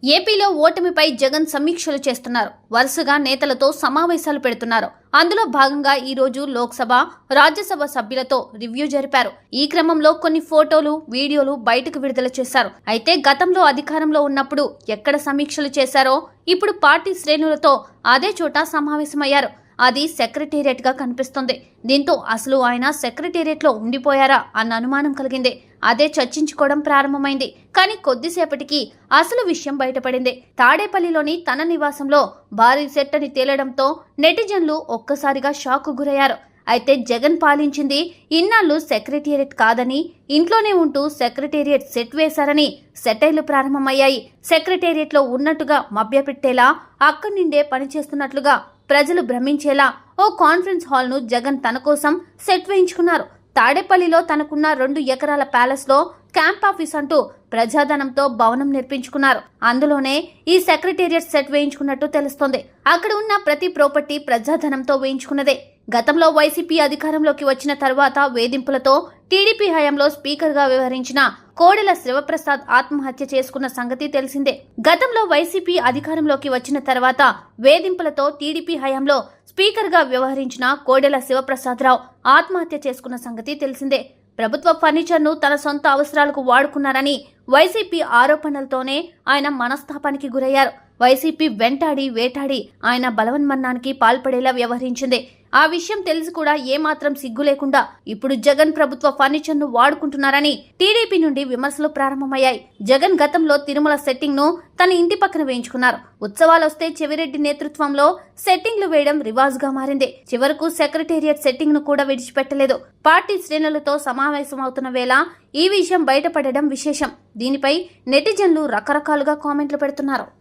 ఏపీలో ఓటమిపై జగన్ సమీక్షలు చేస్తున్నారు. వరుసగా నేతలతో సమావేశాలు పెడుతున్నారు. అందులో భాగంగా ఈ రోజు లోక్సభ, రాజ్యసభ సభ్యులతో రివ్యూ జరిపారు. ఈ క్రమంలో కొన్ని ఫోటోలు, వీడియోలు బయటకు విడుదల చేశారు. అయితే గతంలో అధికారంలో ఉన్నప్పుడు ఎక్కడ సమీక్షలు చేశారో ఇప్పుడు పార్టీ శ్రేణులతో అదే చోట సమావేశమయ్యారు. అది సెక్రటేరియట్ గా కనిపిస్తుంది. దీంతో అసలు ఆయన సెక్రటేరియట్ లో ఉండిపోయారా అన్న అనుమానం కలిగింది. అదే చర్చించుకోవడం ప్రారంభమైంది. కానీ కొద్దిసేపటికి అసలు విషయం బయటపడింది. తాడేపల్లిలోని తన నివాసంలో భారీ సెట్ అని తేలడంతో నెటిజన్లు ఒక్కసారిగా షాక్ గురయ్యారు. అయితే జగన్ పాలించింది ఇన్నాళ్లు సెక్రటేరియట్ కాదని, ఇంట్లోనే ఉంటూ సెక్రటేరియట్ సెట్ వేశారని సెటైర్లు ప్రారంభమయ్యాయి. సెక్రటేరియట్ లో ఉన్నట్టుగా మభ్యపెట్టేలా, అక్కడి నుండే పనిచేస్తున్నట్లుగా ప్రజలు భ్రమించేలా ఓ కాన్ఫరెన్స్ హాల్ ను జగన్ తన కోసం సెట్ వేయించుకున్నారు. తాడేపల్లిలో తనకున్న 2 ఎకరాల ప్యాలెస్ లో క్యాంప్ ఆఫీస్ అంటూ ప్రజాధనంతో భవనం నిర్మించుకున్నారు. అందులోనే ఈ సెక్రటేరియట్ సెట్ వేయించుకున్నట్టు తెలుస్తోంది. అక్కడ ఉన్న ప్రతి ప్రాపర్టీ ప్రజాధనంతో వేయించుకున్నదే. గతంలో వైసీపీ అధికారంలోకి వచ్చిన తర్వాత వేధింపులతో టీడీపీ హయాంలో స్పీకర్ గా వ్యవహరించిన కోడెల శివప్రసాద్ ఆత్మహత్య చేసుకున్న సంగతి తెలిసిందే. గతంలో వైసీపీ అధికారంలోకి వచ్చిన తర్వాత వేధింపులతో టీడీపీ హయాంలో స్పీకర్ గా వ్యవహరించిన కోడెల శివప్రసాదరావు ఆత్మహత్య చేసుకున్న సంగతి తెలిసిందే. ప్రభుత్వ ఫర్నిచర్ ను తన సొంత అవసరాలకు వాడుకున్నారని వైసీపీ ఆరోపణలతోనే ఆయన మనస్తాపానికి గురయ్యారు. వైసీపీ వెంటాడి వేటాడి ఆయన బలవన్మరణానికి పాల్పడేలా వ్యవహరించింది. ఆ విషయం తెలిసి కూడా ఏమాత్రం సిగ్గు లేకుండా ఇప్పుడు జగన్ ప్రభుత్వ ఫర్నిచర్ ను వాడుకుంటున్నారని టీడీపీ నుండి విమర్శలు ప్రారంభమయ్యాయి. జగన్ గతంలో తిరుమల సెట్టింగ్ ను తన ఇంటి పక్కన వేయించుకున్నారు. ఉత్సవాలొస్తే చెవిరెడ్డి నేతృత్వంలో సెట్టింగ్లు వేయడం రివాజ్ గా మారింది. చివరకు సెక్రటేరియట్ సెట్టింగ్ ను కూడా విడిచిపెట్టలేదు. పార్టీ శ్రేణులతో సమావేశమవుతున్న వేళ ఈ విషయం బయటపడడం విశేషం. దీనిపై నెటిజన్లు రకరకాలుగా కామెంట్లు పెడుతున్నారు.